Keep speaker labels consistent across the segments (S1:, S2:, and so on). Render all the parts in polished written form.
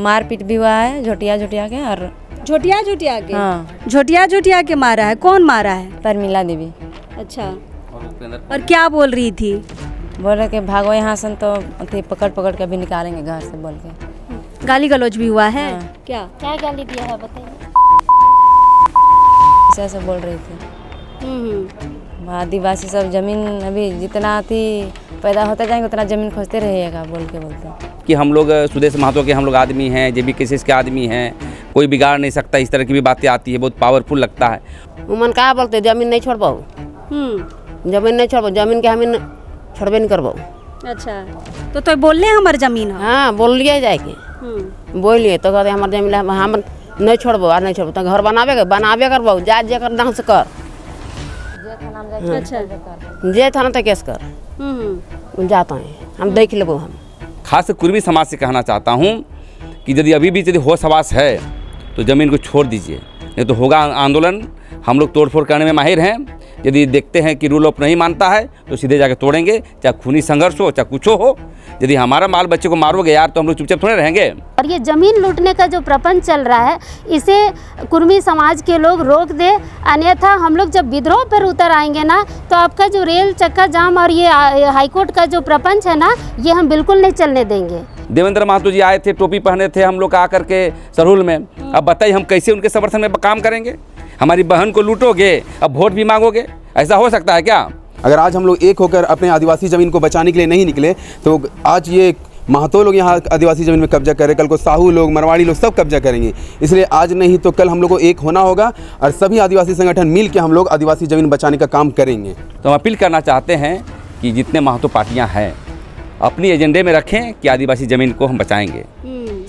S1: मारपीट भी हुआ है झोटिया झोटिया के। और
S2: झोटिया झोटिया के?
S1: हाँ,
S2: झोटिया झोटिया के मारा है? कौन मारा है?
S1: परमिला देवी।
S2: अच्छा, और क्या बोल रही थी?
S1: बोल रहे कि भागो यहाँ से, तो अथी पकड़ पकड़ के भी निकालेंगे घर से बोल के।
S2: गाली गलौज भी हुआ है?
S1: हाँ।
S2: क्या
S3: क्या गाली दिया है बताइए।
S1: ऐसे बोल रही थी। आदिवासी सब जमीन अभी जितना थी पैदा होते जाएंगे उतना जमीन खोजते रहिएगा बोल के बोलते
S4: कि हम लोग सुदेश महतो के हम लोग आदमी हैं, जे भी किसी के आदमी हैं, कोई बिगाड़ नहीं सकता। इस तरह की भी बातें आती है, बहुत पावरफुल लगता है।
S5: उमन का बोलते जमीन नहीं छोड़ पाओ, जमीन नहीं छोड़, जमीन के हमें छोड़बे नहीं करबो।
S2: अच्छा, तो बोलने हमार जमीन है?
S5: हाँ, बोल लिया जाए के बोलिए तो कहते हमारे जमीन हम नहीं छोड़बो और नहीं छोड़बो, तो घर बनाबे करबो, जा जे कर ढंग से कर।
S2: अच्छा,
S5: जे थाना तक केस कर जाता है, हम देख लेबो। हम
S4: खास कुर्मी समाज से कहना चाहता हूँ कि यदि अभी भी यदि होश हवास है तो ज़मीन को छोड़ दीजिए, नहीं तो होगा आंदोलन। हम लोग तोड़फोड़ करने में माहिर हैं। यदि देखते हैं कि रूल ऑफ नहीं मानता है तो सीधे जाके तोड़ेंगे, चाहे खूनी संघर्ष हो चाहे कुछ हो। यदि हमारा माल बच्चे को मारोगे यार तो हम लोग चुपचाप थोड़े रहेंगे।
S3: और ये जमीन लूटने का जो प्रपंच चल रहा है इसे कुर्मी समाज के लोग रोक दे, अन्यथा हम लोग जब विद्रोह पर उतर आएंगे ना तो आपका जो रेल चक्का जाम और ये हाईकोर्ट का जो प्रपंच है ना ये हम बिल्कुल नहीं चलने देंगे।
S4: देवेंद्र महतो जी आए थे, टोपी पहने थे, हम लोग आकर के सरहुल में। अब बताइए हम कैसे उनके समर्थन में काम करेंगे? हमारी बहन को लूटोगे, अब वोट भी मांगोगे, ऐसा हो सकता है क्या?
S6: अगर आज हम लोग एक होकर अपने आदिवासी ज़मीन को बचाने के लिए नहीं निकले तो आज ये महतो लोग यहाँ आदिवासी ज़मीन में कब्जा करें, कल को साहू लोग, मरवाड़ी लोग सब कब्जा करेंगे। इसलिए आज नहीं तो कल हम लोग को एक होना होगा और सभी आदिवासी संगठन मिल के हम लोग आदिवासी ज़मीन बचाने का काम करेंगे।
S4: तो हम अपील करना चाहते हैं कि जितने महतो पार्टियाँ हैं अपनी एजेंडे में रखें कि आदिवासी ज़मीन को हम बचाएंगे,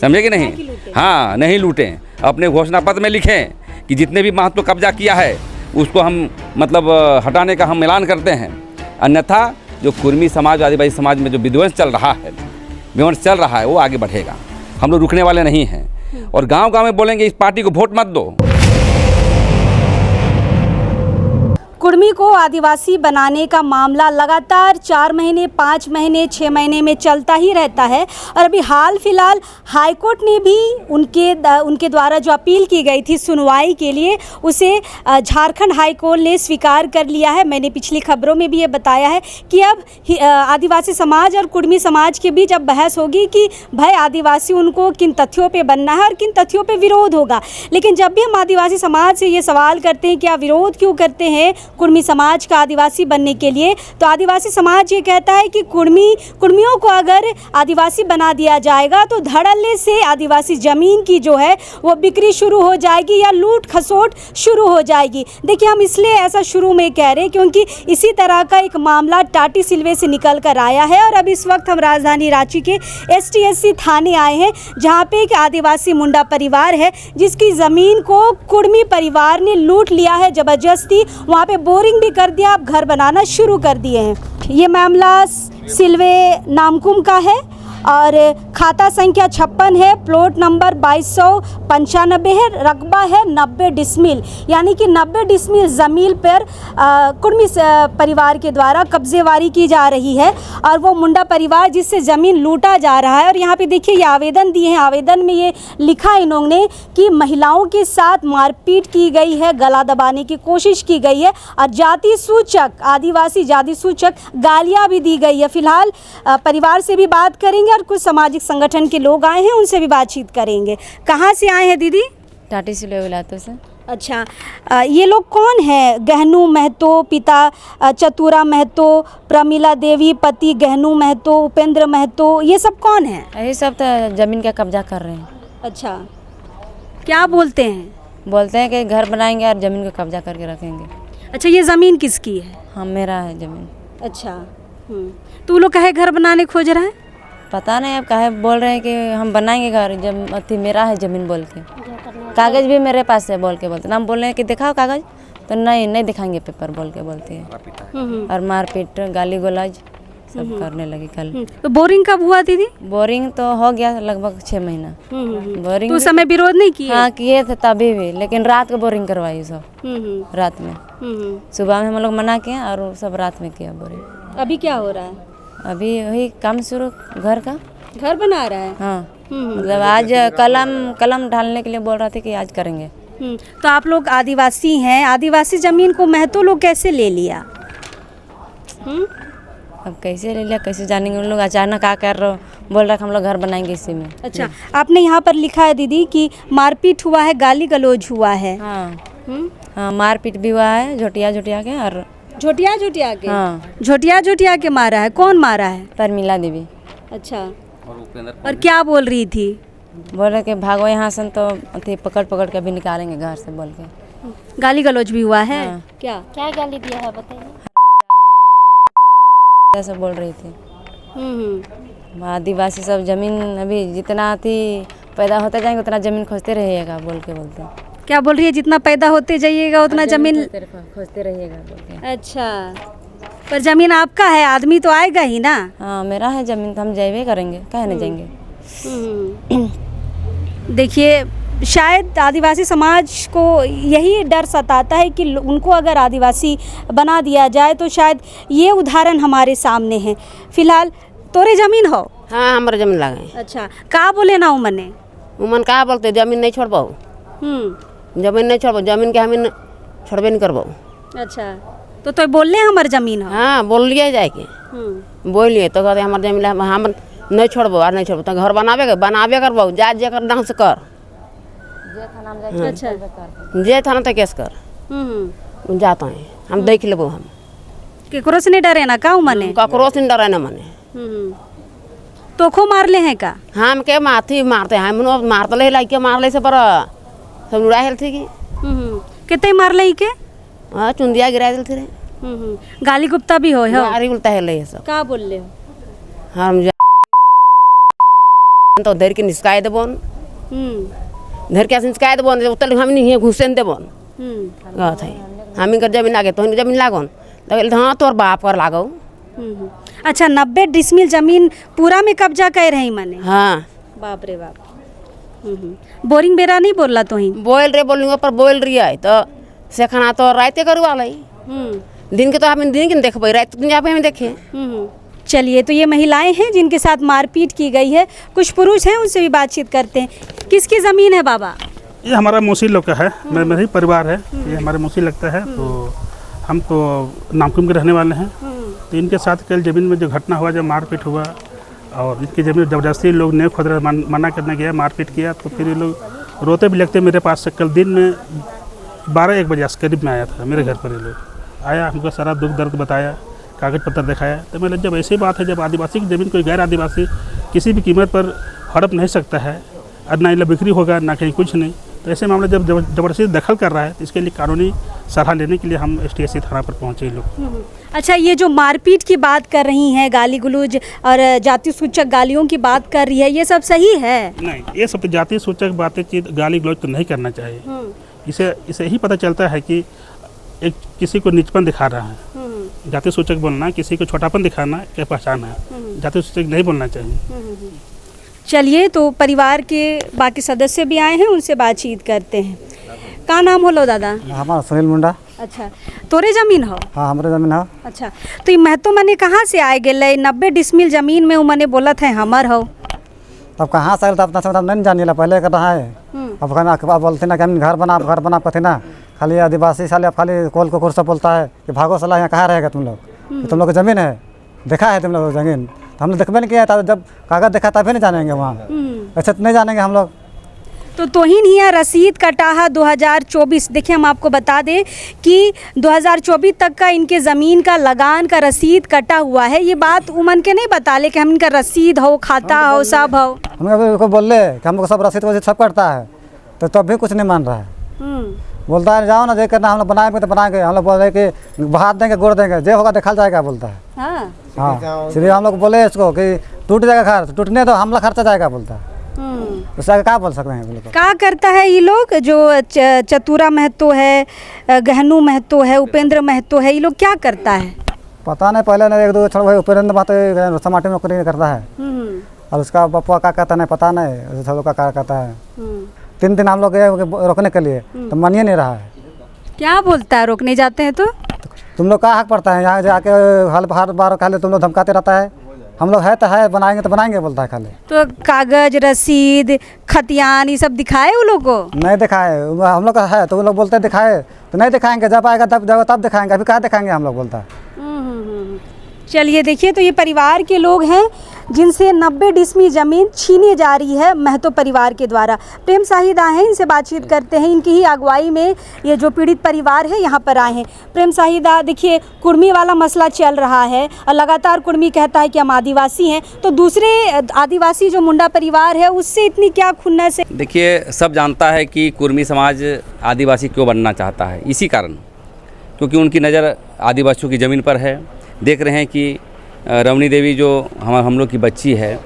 S4: समझे कि नहीं? हाँ, नहीं लूटें। अपने घोषणा पत्र में लिखें कि जितने भी महतो कब्जा किया है उसको हम मतलब हटाने का हम ऐलान करते हैं। अन्यथा जो कुर्मी समाज आदिवासी समाज में जो विध्वंस चल रहा है वो आगे बढ़ेगा। हम लोग रुकने वाले नहीं हैं और गांव-गांव में बोलेंगे इस पार्टी को वोट मत दो।
S2: कुर्मी को आदिवासी बनाने का मामला लगातार 4 महीने, 5 महीने, 6 महीने में चलता ही रहता है। और अभी हाल फिलहाल हाईकोर्ट ने भी उनके द्वारा जो अपील की गई थी सुनवाई के लिए उसे झारखंड हाईकोर्ट ने स्वीकार कर लिया है। मैंने पिछली खबरों में भी ये बताया है कि अब आदिवासी समाज और कुर्मी समाज के बीच अब बहस होगी कि भाई आदिवासी उनको किन तथ्यों पर बनना है और किन तथ्यों पर विरोध होगा। लेकिन जब भी हम आदिवासी समाज से ये सवाल करते हैं कि आप विरोध क्यों करते हैं कुर्मी समाज का आदिवासी बनने के लिए, तो आदिवासी समाज ये कहता है कि कुर्मियों को अगर आदिवासी बना दिया जाएगा तो धड़ल्ले से आदिवासी ज़मीन की जो है वो बिक्री शुरू हो जाएगी या लूट खसोट शुरू हो जाएगी। देखिए, हम इसलिए ऐसा शुरू में कह रहे हैं क्योंकि इसी तरह का एक मामला टाटी सिलवे से निकल कर आया है और अब इस वक्त हम राजधानी रांची के STSC थाने आए हैं जहाँ पे एक आदिवासी मुंडा परिवार है जिसकी ज़मीन को कुर्मी परिवार ने लूट लिया है ज़बरदस्ती। वहाँ पे बोरिंग भी कर दिया, आप घर बनाना शुरू कर दिए हैं। ये मामला सिलवे नामकुम का है और खाता संख्या 56 है, प्लॉट नंबर 2295 है, रकबा है 90 डिसमिल, यानी कि 90 डिसमिल ज़मीन पर कुर्मी परिवार के द्वारा कब्जेवारी की जा रही है और वो मुंडा परिवार जिससे ज़मीन लूटा जा रहा है। और यहाँ पे देखिए ये आवेदन दिए हैं, आवेदन में ये लिखा इन्होंने कि महिलाओं के साथ मारपीट की गई है, गला दबाने की कोशिश की गई है और जाति सूचक, आदिवासी जाति सूचक गालियाँ भी दी गई है। फिलहाल परिवार से भी बात करेंगे और कुछ सामाजिक संगठन के लोग आए हैं उनसे भी बातचीत करेंगे। कहाँ से आए हैं दीदी?
S1: टाटी सिलवे इलाकों से।
S2: अच्छा, ये लोग कौन हैं? गहनू महतो, पिता चतुरा महतो, प्रमिला देवी, पति गहनू महतो, उपेंद्र महतो, ये सब कौन हैं?
S1: यही सब तो ज़मीन का कब्जा कर रहे हैं।
S2: अच्छा, क्या बोलते हैं?
S1: बोलते हैं कि घर बनाएंगे और ज़मीन को कब्जा करके रखेंगे।
S2: अच्छा, ये ज़मीन किसकी है?
S1: हाँ, मेरा है ज़मीन।
S2: अच्छा, तो लोग कहे घर बनाने खोज रहे हैं?
S1: पता नहीं अब काहे बोल रहे हैं कि हम बनाएंगे घर, जब अथी मेरा है ज़मीन बोल के, कागज़ भी मेरे पास है बोल के बोलते। हम बोल रहे हैं कि दिखाओ कागज़, तो नहीं दिखाएंगे पेपर बोल के बोलती है और मारपीट गाली गलौज सब करने लगी कल।
S2: तो बोरिंग कब हुआ दीदी?
S1: बोरिंग तो हो गया लगभग 6 महीना। बोरिंग
S2: तो उस समय विरोध नहीं किए?
S1: हाँ किए थे तभी भी, लेकिन रात को बोरिंग करवाई सब रात में। सुबह में हम लोग मना किए और सब रात में किया बोरिंग।
S2: अभी क्या हो रहा है?
S1: अभी वही काम शुरू घर का,
S2: घर बना रहा है।
S1: हाँ मतलब आज कलम ढालने के लिए बोल रहे थे कि आज करेंगे।
S2: तो आप लोग आदिवासी हैं, आदिवासी ज़मीन को महतो लोग कैसे ले लिया?
S1: अब कैसे ले लिया कैसे जानेंगे, उन लोग अचानक आकर बोल रहा कि हम लोग घर बनाएंगे इसी में।
S2: अच्छा, आपने यहाँ पर लिखा है दीदी कि मारपीट हुआ है, गाली गलौज हुआ है।
S1: हाँ हाँ, मारपीट भी हुआ है झोटिया के, और
S2: झोटिया के?
S1: हाँ,
S2: झोटिया के मारा है। कौन मारा है?
S1: परमिला देवी।
S2: अच्छा, और क्या बोल रही थी?
S1: बोल रहे कि भागो यहाँ से, तो अथी पकड़ के भी निकालेंगे घर से बोल के।
S2: गाली गलौज भी हुआ है?
S1: हाँ।
S2: क्या
S3: क्या गाली दिया है बताइए।
S1: ऐसा बोल रही थी। आदिवासी सब जमीन अभी जितना थी पैदा होते जाएंगे उतना जमीन खोजते रहिएगा बोल के बोलते हैं।
S2: क्या बोल रही है? जितना पैदा होते जाइएगा उतना जमीन
S1: खोजते रहिएगा बोल के।
S2: अच्छा, पर जमीन आपका है, आदमी तो आएगा ही ना।
S1: हाँ, मेरा है जमीन तो हम जाइए करेंगे, काहे नहीं जाएंगे।
S2: देखिए, शायद आदिवासी समाज को यही डर सताता है कि उनको अगर आदिवासी बना दिया जाए तो शायद ये उदाहरण हमारे सामने है। फिलहाल तोरे जमीन हो?
S5: हाँ, हमारे जमीन लगे।
S2: अच्छा, का बोले ना उमने?
S5: उमन का बोलते जमीन नहीं छोड़बो, जमीन नहीं छोड़बो, जमीन के हमीन छोड़बे नहीं करबो।
S2: अच्छा, तो बोलले हमार जमीन हो?
S5: हाँ, बोल लिया जाए के बोलिए तो कहते हमारे जमीन हम नहीं छोड़बो और नहीं छोड़बो, तो घर बनाबे करबो, जा जे कर ढंग से कर,
S2: अच्छा,
S5: जे थाना तक केस कर जाता है, हम देख लेबो। हम
S2: केकरो से नहीं डरे ना का उमने?
S5: ककरो से नहीं डरे न मने।
S2: तोखो मारले हैं का?
S5: हम के माथी मारते हैं, हम मारते लाइक के मारले से पर सब उड़ा हेल थी कि
S2: कितने मारले के?
S5: हाँ, चुंदिया गिरा दिल थी रे।
S2: गाली गुप्ता भी हो
S5: गाली उल्टा हेल है सब।
S2: का बोलले हो?
S5: हम तो धर के निस्काय देबोन, धर के निस्काय देबोन, उतल हम नहीं घुसेन देबोन कहत है। हम इनकर जमीन आगे तो जमीन लागोन तो हाँ तोर बाप कर लागो।
S2: अच्छा, 90 डिसमिल जमीन पूरा में कब्जा कर रहे माने?
S5: हाँ,
S2: बाप रे बाप। बोरिंग बेरा नहीं बोलला तो ही?
S5: बोल रे बोलिंग पर बोल रही है तो से खाना तो रात करवा ली, दिन के तो हम दिन के देखबे, रात दिन जाबे हम देखे।
S2: चलिए, तो ये महिलाएं हैं जिनके साथ मारपीट की गई है। कुछ पुरुष हैं, उनसे भी बातचीत करते हैं। किसकी ज़मीन है बाबा?
S7: ये हमारा मौसी लोग का है, मेरा ही परिवार है, ये हमारे मौसी लगता है। तो हम तो नामकुम के रहने वाले हैं। तो इनके साथ कल ज़मीन में जो घटना हुआ, जब मारपीट हुआ और इनकी ज़मीन ज़बरदस्ती लोग नहीं खोद रहे, मना करने गया, मारपीट किया, तो फिर ये लोग रोते भी लगते मेरे पास से। कल दिन में 12-1 बजे करीब में आया था मेरे घर पर। ये लोग आया, हमको सारा दुख दर्द बताया, कागज़ पत्र दिखाया। तो मैंने जब ऐसी बात है, जब आदिवासी की ज़मीन कोई गैर आदिवासी किसी भी कीमत पर हड़प नहीं सकता है, और ना बिक्री होगा ना कहीं कुछ नहीं, तो ऐसे मामले जब ज़बरदस्ती दखल कर रहा है तो इसके लिए कानूनी सलाह लेने के लिए हम STSC थाना पर पहुँचे लोग।
S2: अच्छा, ये जो मारपीट की बात कर रही हैं, गाली गलौज और जाति सूचक गालियों की बात कर रही है, ये सब सही है?
S7: नहीं, ये सब जाति सूचक बातें चीज गाली गलौज तो नहीं करना चाहिए। इसे ही पता चलता है कि एक किसी को नीचपन दिखा रहा है। जाति सूचक बोलना, किसी को छोटापन दिखाना क्या पहचान है, जाति सूचक नहीं बोलना चाहिए।
S2: चलिए, तो परिवार के बाकी सदस्य भी आए हैं, उनसे बातचीत करते हैं। का नाम होलो दादा?
S8: हमारा सुनील मुंडा।
S2: अच्छा, तोरे जमीन हो?
S8: हाँ, हमारे जमीन है।
S2: अच्छा, तो ये महतो मने कहाँ से आए गए? 90 डिसमिल जमीन में उमने बोलत है हमर हो।
S8: अब कहाँ से अपना समय नहीं जानिए, पहले कर रहा है। अब कहना बोलते ना कि हम घर बना कहते ना, खाली आदिवासी साले खाली कोल को कुर्सा बोलता है कि भागो साला, यहाँ कहाँ रहेगा तुम लोग, तुम लोग की ज़मीन है, देखा है तुम लोग ज़मीन, तो हम लोग देखबे नहीं किया था। जब कागज़ देखा तभी नहीं जानेंगे वहाँ, ऐसे तो नहीं जानेंगे हम लोग।
S2: तो तोहिन हिया रसीद कटाहा 2024। देखिए, हम आपको बता दें कि 2024 तक का इनके ज़मीन का लगान का रसीद कटा हुआ है। ये बात उमन के नहीं बता ले कि हम इनका रसीद हो, खाता हो, सब हो।
S8: हम बोल रहे कि हमको सब रसीद वसीद सब करता है, तो तब भी कुछ नहीं मान रहा है। बोलता है जाओ ना, देख करना, हम लोग बनाएंगे तो बनाएंगे। हम लोग बोल रहे कि हाथ देंगे, गोड़ देंगे, जो होगा देखा जाएगा, बोलता है। हाँ, इसलिए हम लोग बोले इसको कि टूट जाएगा घर, टूटने तो हमला खर्चा जाएगा, बोलता है। उससे आगे क्या बोल सकते हैं?
S2: क्या करता है ये लोग? जो चतुरा महतो है, गहनू महतो है, उपेंद्र महतो है, ये लोग क्या करता है?
S8: पता नहीं, पहले ना 1-2 छोड़ भाई उपेंद्र महतो समाटे में नौकरी करता है, और उसका पप्पा क्या कहता नहीं, पता नहीं सब लोग का क्या कहता है। 3 दिन हम लोग गए रोकने के लिए, तो मानिए नहीं रहा है।
S2: क्या बोलता है? रोकने जाते हैं तो
S8: तुम लोग का हक पड़ता है, यहाँ जाके हर बार खाली तुम लोग धमकाते रहता है, हम लोग है तो है, बनाएंगे बोलता है खाली।
S2: तो कागज, रसीद, खतियान ये सब दिखाए वो लोग को?
S8: नहीं दिखाए, हम लोग का है तो वो लोग बोलते हैं दिखाए, तो नहीं दिखाएंगे, जब आएगा तब दिखाएंगे, अभी कहाँ दिखाएंगे हम लोग, बोलता है।
S2: चलिए देखिए, तो ये परिवार के लोग हैं जिनसे 90 डिसमी ज़मीन छीनी जा रही है महतो परिवार के द्वारा। प्रेम साहिदा हैं, इनसे बातचीत करते हैं। इनकी ही अगुवाई में ये जो पीड़ित परिवार है यहाँ पर आए हैं। प्रेम साहिदा, देखिए कुर्मी वाला मसला चल रहा है और लगातार कुर्मी कहता है कि हम आदिवासी हैं, तो दूसरे आदिवासी जो मुंडा परिवार है उससे इतनी क्या खुन्नस है?
S4: देखिए, सब जानता है कि कुर्मी समाज आदिवासी क्यों बनना चाहता है, इसी कारण, क्योंकि उनकी नज़र आदिवासियों की ज़मीन पर है। देख रहे हैं कि रमणी देवी जो हम लोग की बच्ची है,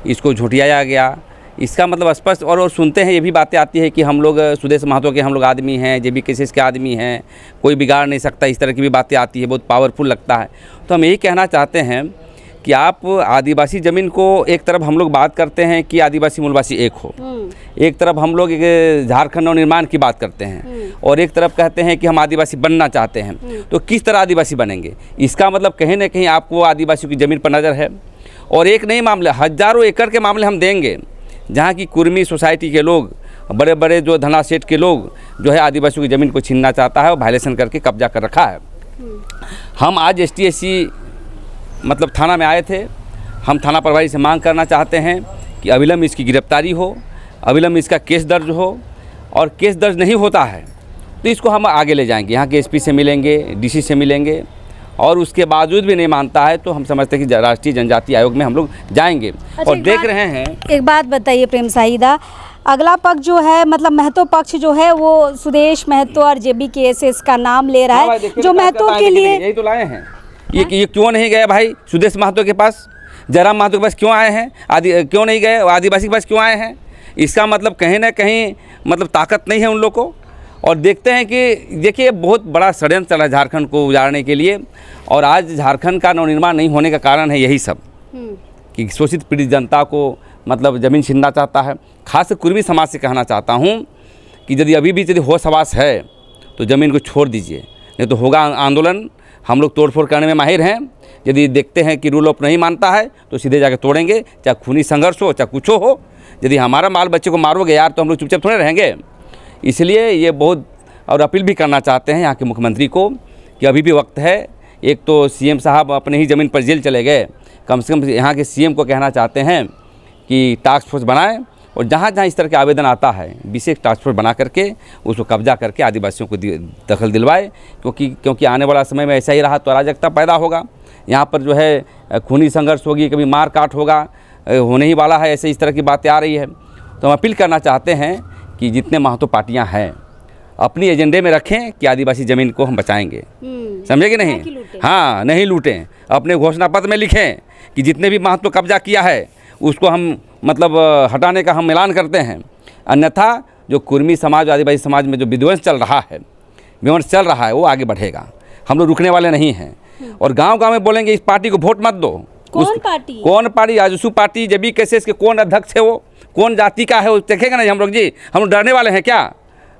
S4: इसको झुठियाया गया। इसका मतलब स्पष्ट, और सुनते हैं ये भी बातें आती है कि हम लोग सुदेश महतो के हम लोग आदमी हैं, जेबी केसेस के आदमी हैं, कोई बिगाड़ नहीं सकता, इस तरह की भी बातें आती है, बहुत पावरफुल लगता है। तो हम यही कहना चाहते हैं कि आप आदिवासी ज़मीन को एक तरफ हम लोग बात करते हैं कि आदिवासी मूलवासी एक हो, एक तरफ हम लोग झारखंड नवनिर्माण की बात करते हैं, और एक तरफ कहते हैं कि हम आदिवासी बनना चाहते हैं। तो किस तरह आदिवासी बनेंगे? इसका मतलब कहीं ना कहीं आपको आदिवासियों की ज़मीन पर नज़र है। और एक नहीं मामले, हज़ारों एकड़ के मामले हम देंगे जहाँ की कुर्मी सोसाइटी के लोग, बड़े बड़े जो धना सेठ के लोग जो है आदिवासियों की ज़मीन को छीनना चाहता है और वायलेशन करके कब्जा कर रखा है। हम आज ST-SC मतलब थाना में आए थे। हम थाना प्रभारी से मांग करना चाहते हैं कि अविलंब इसकी गिरफ्तारी हो, अविलंब इसका केस दर्ज हो, और केस दर्ज नहीं होता है तो इसको हम आगे ले जाएंगे, यहाँ के SP से मिलेंगे, DC से मिलेंगे, और उसके बावजूद भी नहीं मानता है तो हम समझते हैं कि राष्ट्रीय जनजाति आयोग में हम लोग जाएंगे। और देख रहे हैं,
S2: एक बात बताइए प्रेम साहिदा, अगला पक्ष जो है, मतलब महतो पक्ष जो है, वो सुदेश महतो और JB केसेस का नाम ले रहा है, जो महतो के लिए
S4: यही तो लाए हैं। ये क्यों नहीं गए भाई सुदेश महतो के पास, जयराम महतो के पास क्यों आए हैं, क्यों नहीं गए, आदिवासी के पास क्यों आए हैं? इसका मतलब कहीं ना कहीं मतलब ताकत नहीं है उन लोग को। और देखते हैं कि देखिए बहुत बड़ा षड्यंत्र चला है झारखंड को उजाड़ने के लिए, और आज झारखंड का नवनिर्माण नहीं होने का कारण है यही सब कि शोषित पीड़ित जनता को मतलब ज़मीन छीनना चाहता है। खास कुर्मी समाज से कहना चाहता हूँ कि यदि अभी भी यदि होश हवास है तो ज़मीन को छोड़ दीजिए, नहीं तो होगा आंदोलन। हम लोग तोड़फोड़ करने में माहिर हैं। यदि देखते हैं कि रूल ऑफ नहीं मानता है तो सीधे जाके तोड़ेंगे, चाहे खूनी संघर्ष हो, चाहे कुछ हो। यदि हमारा बाल बच्चे को मारोगे यार तो हम लोग चुपचाप थोड़े रहेंगे। इसलिए ये बहुत, और अपील भी करना चाहते हैं यहाँ के मुख्यमंत्री को कि अभी भी वक्त है। एक तो CM साहब अपने ही ज़मीन पर जेल चले गए, कम से कम यहाँ के CM को कहना चाहते हैं कि टास्क फोर्स बनाएं, और जहाँ जहाँ इस तरह के आवेदन आता है विशेष टास्क फोर्स बना करके उसको कब्जा करके आदिवासियों को दखल दिलवाए, क्योंकि आने वाला समय में ऐसा ही रहा तो अराजकता पैदा होगा। यहाँ पर जो है खूनी संघर्ष होगी, कभी मार काट होगा, होने ही वाला है, ऐसे इस तरह की बातें आ रही है। तो हम अपील करना चाहते हैं कि जितने महतो पार्टियाँ हैं अपनी एजेंडे में रखें कि आदिवासी ज़मीन को हम बचाएंगे, समझे कि नहीं? हाँ, नहीं लूटें। अपने घोषणा पत्र में लिखें कि जितने भी महतो कब्जा किया है उसको हम मतलब हटाने का हम ऐलान करते हैं। अन्यथा जो कुर्मी समाज, आदिवासी समाज में जो विध्वंस चल रहा है वो आगे बढ़ेगा। हम लोग रुकने वाले नहीं हैं। और गांव-गांव में बोलेंगे इस पार्टी को वोट मत दो।
S2: कौन party?
S4: AJSU party, JB cases के कौन अध्यक्ष है, वो कौन जाति का है वो देखेगा नहीं हम लोग जी। हम लोग डरने वाले हैं क्या?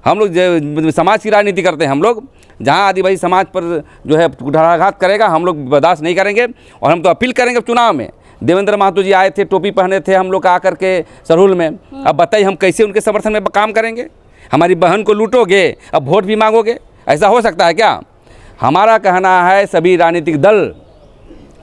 S4: हम लोग समाज की राजनीति करते हैं। हम लोग जहाँ आदिवासी समाज पर जो है कुठाराघात करेगा हम लोग बर्दाश्त नहीं करेंगे। और हम तो अपील करेंगे चुनाव में। देवेंद्र महतो जी आए थे, टोपी पहने थे हम लोग आकर के सरहुल में। अब बताइए हम कैसे उनके समर्थन में काम करेंगे? हमारी बहन को लूटोगे, अब वोट भी मांगोगे, ऐसा हो सकता है क्या? हमारा कहना है सभी राजनीतिक दल,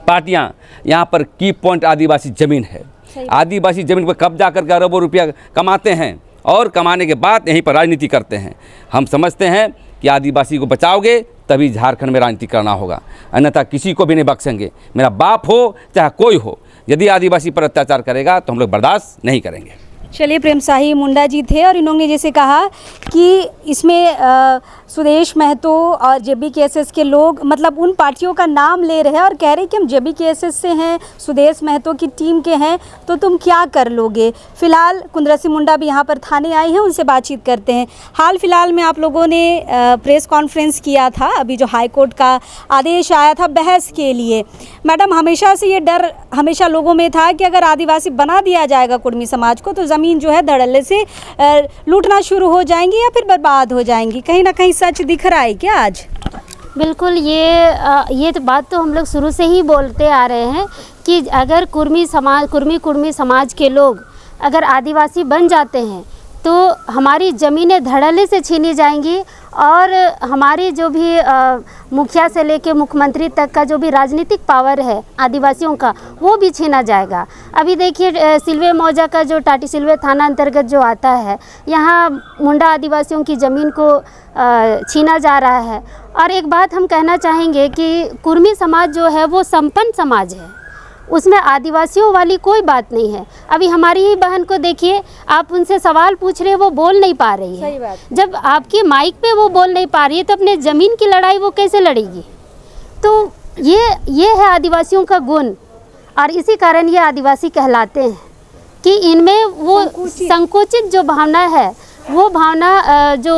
S4: पार्टियां, यहाँ पर की पॉइंट आदिवासी ज़मीन है। आदिवासी ज़मीन पर कब्जा करके अरबों रुपया कमाते हैं और कमाने के बाद यहीं पर राजनीति करते हैं। हम समझते हैं कि आदिवासी को बचाओगे तभी झारखंड में राजनीति करना होगा, अन्यथा किसी को भी नहीं बख्शेंगे। मेरा बाप हो चाहे कोई हो, यदि आदिवासी पर अत्याचार करेगा तो हम लोग बर्दाश्त नहीं करेंगे।
S2: चलिए, प्रेम साही मुंडा जी थे और इन्होंने जैसे कहा कि इसमें सुदेश महतो और JB केसेस के लोग मतलब उन पार्टियों का नाम ले रहे हैं और कह रहे हैं कि हम JB केसेस से हैं, सुदेश महतो की टीम के हैं, तो तुम क्या कर लोगे। फिलहाल कुंद्रसी मुंडा भी यहाँ पर थाने आई हैं, उनसे बातचीत करते हैं। हाल फिलहाल में आप लोगों ने प्रेस कॉन्फ्रेंस किया था, अभी जो हाई कोर्ट का आदेश आया था बहस के लिए। मैडम, हमेशा से ये डर हमेशा लोगों में था कि अगर आदिवासी बना दिया जाएगा कुर्मी समाज को तो ज़मीन जो है धड़ल्ले से लूटना शुरू हो जाएंगी या फिर बर्बाद हो जाएंगी। कहीं ना कहीं सच दिख रहा है क्या आज?
S3: बिल्कुल, ये तो बात तो हम लोग शुरू से ही बोलते आ रहे हैं कि अगर कुर्मी समाज के लोग अगर आदिवासी बन जाते हैं तो हमारी ज़मीनें धड़ल्ले से छीनी जाएंगी और हमारी जो भी मुखिया से लेके मुख्यमंत्री तक का जो भी राजनीतिक पावर है आदिवासियों का वो भी छीना जाएगा। अभी देखिए सिलवे मौजा का जो टाटी सिलवे थाना अंतर्गत जो आता है, यहाँ मुंडा आदिवासियों की ज़मीन को छीना जा रहा है। और एक बात हम कहना चाहेंगे कि कुर्मी समाज जो है वो संपन्न समाज है, उसमें आदिवासियों वाली कोई बात नहीं है। अभी हमारी ही बहन को देखिए, आप उनसे सवाल पूछ रहे हैं वो बोल नहीं पा रही है। सही बात। जब आपकी माइक पे वो बोल नहीं पा रही है तो अपने ज़मीन की लड़ाई वो कैसे लड़ेगी? तो ये है आदिवासियों का गुण, और इसी कारण ये आदिवासी कहलाते हैं कि इनमें वो संकुचित जो भावना है, वो भावना जो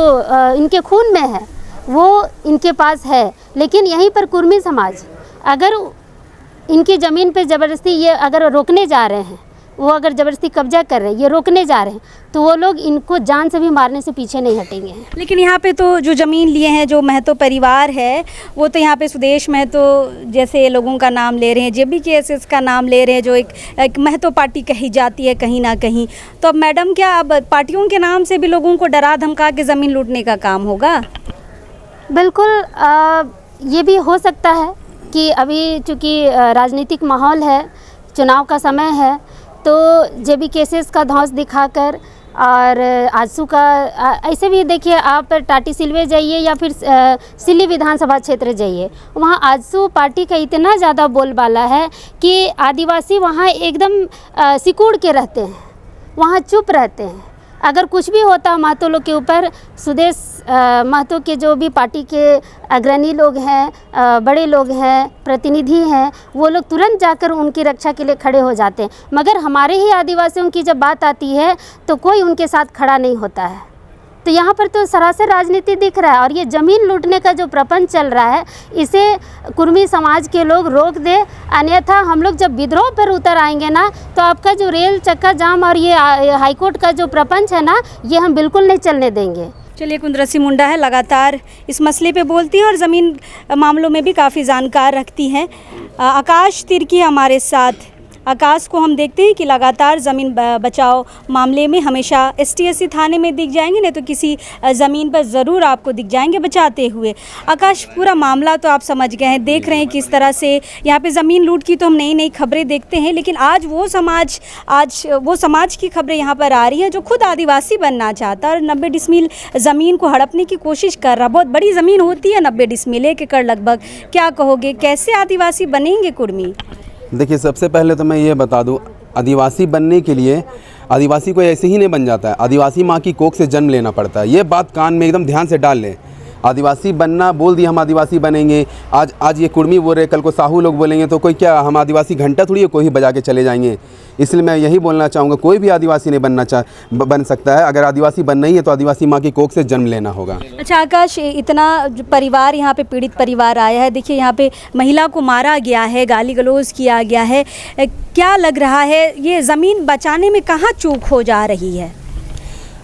S3: इनके खून में है वो इनके पास है। लेकिन यहीं पर कुर्मी समाज अगर इनकी ज़मीन पे ज़बरदस्ती ये अगर रोकने जा रहे हैं, वो अगर ज़बरदस्ती कब्जा कर रहे हैं, ये रोकने जा रहे हैं, तो वो लोग इनको जान से भी मारने से पीछे नहीं हटेंगे।
S2: लेकिन यहाँ पे तो जो ज़मीन लिए हैं जो महतो परिवार है, वो तो यहाँ पे सुदेश महतो जैसे लोगों का नाम ले रहे हैं, JBKSS का नाम ले रहे हैं, जो एक महतो पार्टी कही जाती है कहीं ना कहीं। तो अब मैडम, क्या अब पार्टियों के नाम से भी लोगों को डरा धमका के ज़मीन लूटने का काम होगा? बिल्कुल,
S3: ये भी हो सकता है कि अभी चूँकि राजनीतिक माहौल है, चुनाव का समय है, तो JBKSS का धौंस दिखाकर और आजसू का ऐसे भी देखिए, आप टाटी सिलवे जाइए या फिर सिल्ली विधानसभा क्षेत्र जाइए, वहाँ आजसू पार्टी का इतना ज़्यादा बोलबाला है कि आदिवासी वहाँ एकदम सिकुड़ के रहते हैं, वहाँ चुप रहते हैं। अगर कुछ भी होता महतो लोग के ऊपर, सुदेश महतो के जो भी पार्टी के अग्रणी लोग हैं, बड़े लोग हैं, प्रतिनिधि हैं, वो लोग तुरंत जाकर उनकी रक्षा के लिए खड़े हो जाते हैं। मगर हमारे ही आदिवासियों की जब बात आती है तो कोई उनके साथ खड़ा नहीं होता है। तो यहाँ पर तो सरासर राजनीति दिख रहा है, और ये ज़मीन लूटने का जो प्रपंच चल रहा है, इसे कुर्मी समाज के लोग रोक दे, अन्यथा हम लोग जब विद्रोह पर उतर आएंगे ना, तो आपका जो रेल चक्का जाम और ये हाईकोर्ट का जो प्रपंच है ना, ये हम बिल्कुल नहीं चलने देंगे।
S2: चलिए, कुंद्रसी मुंडा है, लगातार इस मसले पे बोलती हैं और ज़मीन मामलों में भी काफ़ी जानकार रखती हैं। आकाश तिर्की हमारे साथ। आकाश को हम देखते हैं कि लगातार ज़मीन बचाओ मामले में हमेशा STSC थाने में दिख जाएंगे, नहीं तो किसी ज़मीन पर ज़रूर आपको दिख जाएंगे बचाते हुए। आकाश, पूरा मामला तो आप समझ गए हैं, देख रहे हैं किस तरह से यहाँ पे ज़मीन लूट की तो हम नई नई खबरें देखते हैं, लेकिन आज वो समाज की खबरें यहाँ पर आ रही हैं जो खुद आदिवासी बनना चाहता है और 90 डिसमिल ज़मीन को हड़पने की कोशिश कर रहा। बहुत बड़ी ज़मीन होती है 90 डिसमिल, 1 एकड़ लगभग। क्या कहोगे, कैसे आदिवासी बनेंगे कुर्मी?
S6: देखिए, सबसे पहले तो मैं ये बता दूं, आदिवासी बनने के लिए आदिवासी को ऐसे ही नहीं बन जाता है, आदिवासी माँ की कोख से जन्म लेना पड़ता है। ये बात कान में एकदम ध्यान से डाल लें। आदिवासी बनना बोल दिया हम आदिवासी बनेंगे, आज ये कुर्मी बोल रहे, कल को साहू लोग बोलेंगे, तो कोई क्या हम आदिवासी घंटा थोड़ी कोई बजा के चले जाएंगे। इसलिए मैं यही बोलना चाहूँगा, कोई भी आदिवासी नहीं बन सकता है। अगर आदिवासी बनना ही है तो आदिवासी माँ की कोख से जन्म लेना होगा।
S2: अच्छा आकाश, इतना परिवार यहाँ पे पीड़ित परिवार आया है, देखिए यहाँ पे महिला को मारा गया है, गाली गलौज किया गया है, क्या लग रहा है ये ज़मीन बचाने में कहाँ चूक हो जा रही है?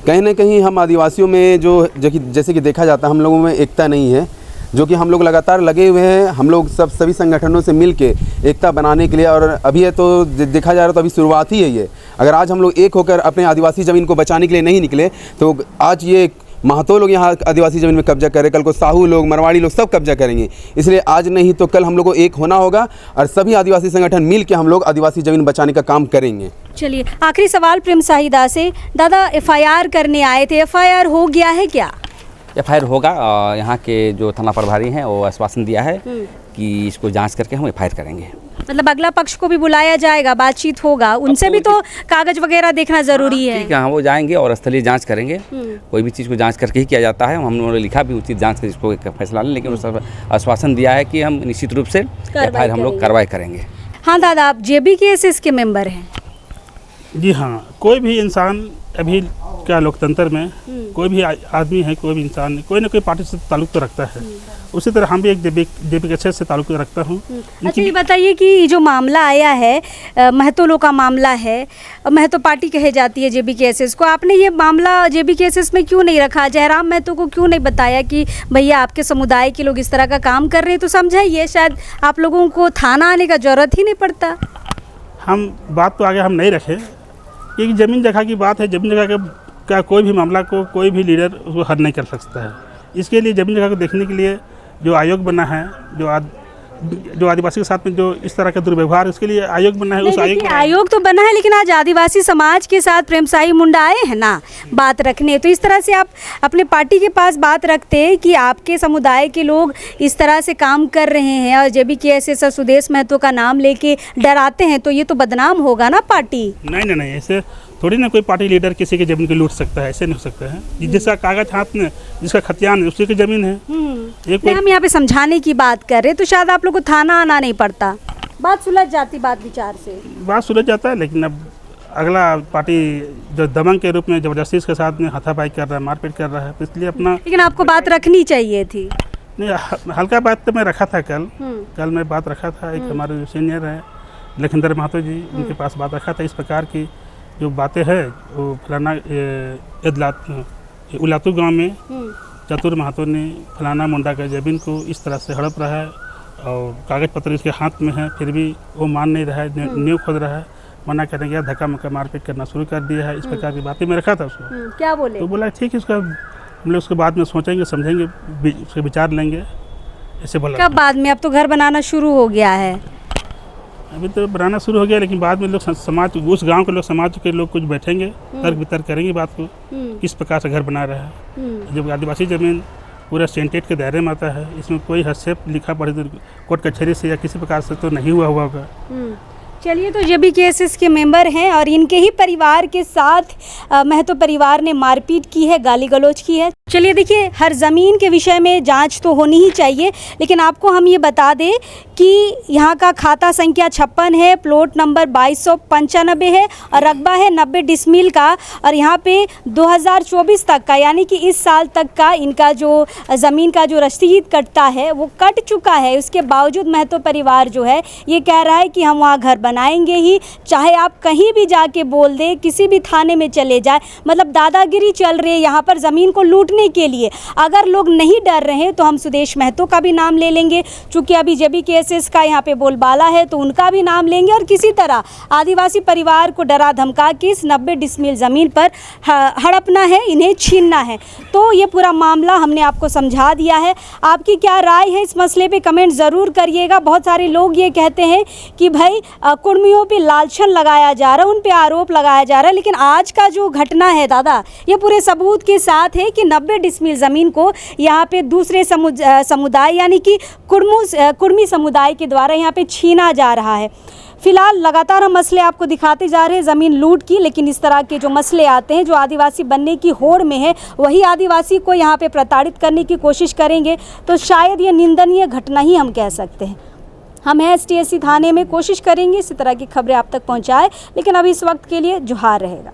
S6: कहीं ना कहीं हम आदिवासियों में जैसे कि देखा जाता है, हम लोगों में एकता नहीं है, जो कि हम लोग लगातार लगे हुए हैं। हम लोग सभी संगठनों से मिल के एकता बनाने के लिए, और अभी ये तो देखा जा रहा है तो अभी शुरुआत ही है ये। अगर आज हम लोग एक होकर अपने आदिवासी ज़मीन को बचाने के लिए नहीं निकले तो आज ये महतो लोग यहाँ आदिवासी ज़मीन में कब्जा करें, कल को साहू लोग, मरवाड़ी लोग सब कब्जा करेंगे। इसलिए आज नहीं तो कल हम लोग को एक होना होगा और सभी आदिवासी संगठन मिल के हम लोग आदिवासी ज़मीन बचाने का काम करेंगे।
S2: चलिए, आखिरी सवाल प्रेम साहिदा से। दादा, FIR करने आए थे, FIR हो गया है क्या?
S4: FIR होगा। यहाँ के जो थाना प्रभारी हैं वो आश्वासन दिया है कि इसको जांच करके हम FIR करेंगे।
S2: मतलब अगला पक्ष को भी बुलाया जाएगा, बातचीत होगा, उनसे भी तो कागज वगैरह देखना ज़रूरी है।
S4: ठीक है, हाँ, वो जाएंगे और स्थलीय जांच करेंगे। कोई भी चीज़ को जांच करके ही किया जाता है। हमने लिखा भी उचित जांच कर इसको एक फैसला लें, लेकिन उस आश्वासन दिया है कि हम निश्चित रूप से FIR हम लोग कार्रवाई करेंगे।
S2: हाँ दादा, आप JBKSS के मेंबर हैं?
S7: जी हाँ, कोई भी इंसान अभी क्या लोकतंत्र में कोई भी आदमी है, कोई भी इंसान कोई ना कोई पार्टी से ताल्लुक़ तो रखता है। उसी तरह हम भी एक JPKSS से ताल्लुक़ रखता हूँ।
S2: अच्छा, ये बताइए कि जो मामला आया है महतो लोग का मामला है, महतो पार्टी कहे जाती है JPKSS को, आपने ये मामला JPKSS में क्यों नहीं रखा? जयराम महतो को क्यों नहीं बताया कि भैया आपके समुदाय के लोग इस तरह का काम कर रहे हैं, तो समझाइए, शायद आप लोगों को थाना आने का ज़रूरत ही नहीं पड़ता।
S7: हम बात तो आगे हम नहीं रखें, क्योंकि ज़मीन जगह की बात है। ज़मीन जगह का कोई भी मामला को कोई भी लीडर उसको हल नहीं कर सकता है। इसके लिए ज़मीन जगह को देखने के लिए जो आयोग बना है, जो आदिवासी के साथ में जो इस तरह का दुर्व्यवहार, उसके लिए आयोग बना है। उस
S2: आयोग तो बना है, लेकिन आज आदिवासी समाज के साथ प्रेमसाई मुंडा आए हैं ना बात रखने, तो इस तरह से आप अपने पार्टी के पास बात रखते हैं कि आपके समुदाय के लोग इस तरह से काम कर रहे हैं और JPKSS सुदेश महतो का नाम लेके डराते हैं, तो ये तो बदनाम होगा ना पार्टी।
S7: नहीं, ऐसे थोड़ी ना कोई पार्टी लीडर किसी की ज़मीन को लूट सकता है, ऐसे नहीं हो सकता है। जिसका कागज हाथ में, जिसका खतियान है, उसी की ज़मीन है।
S2: हम यहाँ पे समझाने की बात कर रहे, तो शायद आप लोग को थाना आना नहीं पड़ता, बात सुलझ जाती, बात विचार से
S7: बात सुलझ जाता है। लेकिन अब अगला पार्टी जो दमन के रूप में ज़बरदस्ती इसके साथ में हाथापाई कर रहा है, मारपीट कर रहा है, तो इसलिए अपना।
S2: लेकिन आपको बात रखनी चाहिए थी।
S7: नहीं, हल्का बात तो मैं रखा था कल मैं बात रखा था। एक हमारे जो सीनियर हैं लखिंदर महतो जी, उनके पास बात रखा था। इस प्रकार की जो बातें हैं वो फलाना उलातू गांव में चतुर महतो ने फलाना मुंडा का ज़मीन को इस तरह से हड़प रहा है और कागज पत्र इसके हाथ में है, फिर भी वो मान नहीं रहा है, नींव खोद रहा है, मना करने गया, धक्का मुक्का मारपीट करना शुरू कर दिया है। इस प्रकार की बातें मैं रखा था उसको।
S2: क्या बोले? तो
S7: बोला ठीक है, उसका हम लोग उसके बाद में सोचेंगे, समझेंगे, उसके विचार लेंगे, ऐसे बोला।
S2: कब बाद में? अब तो घर बनाना शुरू हो गया है।
S7: अभी तो बनाना शुरू हो गया, लेकिन बाद में लोग समाज, उस गांव के लोग, समाज के लोग कुछ बैठेंगे, तर्क वितर्क करेंगे बात को, किस प्रकार से घर बना रहा है। जब आदिवासी ज़मीन पूरा सेंटेट के दायरे में आता है, इसमें कोई हस्तक्षेप लिखा पढ़ी कोर्ट कचहरी से या किसी प्रकार से तो नहीं हुआ होगा।
S2: चलिए, तो JPKSS के मेंबर हैं और इनके ही परिवार के साथ महतो परिवार ने मारपीट की है, गाली गलौज की है। चलिए देखिए, हर ज़मीन के विषय में जांच तो होनी ही चाहिए, लेकिन आपको हम ये बता दें कि यहाँ का खाता संख्या 56 है, प्लॉट नंबर 2295 है और रकबा है 90 डिसमिल का, और यहाँ पे 2024 तक का, यानी कि इस साल तक का इनका जो ज़मीन का जो रसीद कटता है वो कट चुका है। उसके बावजूद महतो परिवार जो है ये कह रहा है कि हम वहाँ घर बनाएंगे ही, चाहे आप कहीं भी जाके बोल दे, किसी भी थाने में चले जाए, मतलब दादागिरी चल रही है यहाँ पर ज़मीन को लूटने के लिए। अगर लोग नहीं डर रहे हैं तो हम सुदेश महतो का भी नाम ले लेंगे, चूँकि अभी JPKSS का यहाँ पे बोलबाला है तो उनका भी नाम लेंगे, और किसी तरह आदिवासी परिवार को डरा धमका के इस 90 डिसमिल ज़मीन पर हड़पना है, इन्हें छीनना है। तो ये पूरा मामला हमने आपको समझा दिया है। आपकी क्या राय है इस मसले पे कमेंट ज़रूर करिएगा। बहुत सारे लोग ये कहते हैं कि भाई कुर्मियों पे लालछन लगाया जा रहा है, उन पे आरोप लगाया जा रहा है, लेकिन आज का जो घटना है दादा, ये पूरे सबूत के साथ है कि 90 डिसमिल ज़मीन को यहाँ पे दूसरे समुदाय यानी कि कुर्मी समुदाय के द्वारा यहाँ पे छीना जा रहा है। फिलहाल लगातार हम मसले आपको दिखाते जा रहे हैं ज़मीन लूट की, लेकिन इस तरह के जो मसले आते हैं, जो आदिवासी बनने की होड़ में है, वही आदिवासी को यहाँ पे प्रताड़ित करने की कोशिश करेंगे, तो शायद ये निंदनीय घटना ही हम कह सकते हैं। हम STSC थाने में कोशिश करेंगे इसी तरह की खबरें आप तक पहुँचाएँ, लेकिन अभी इस वक्त के लिए जोहार रहेगा।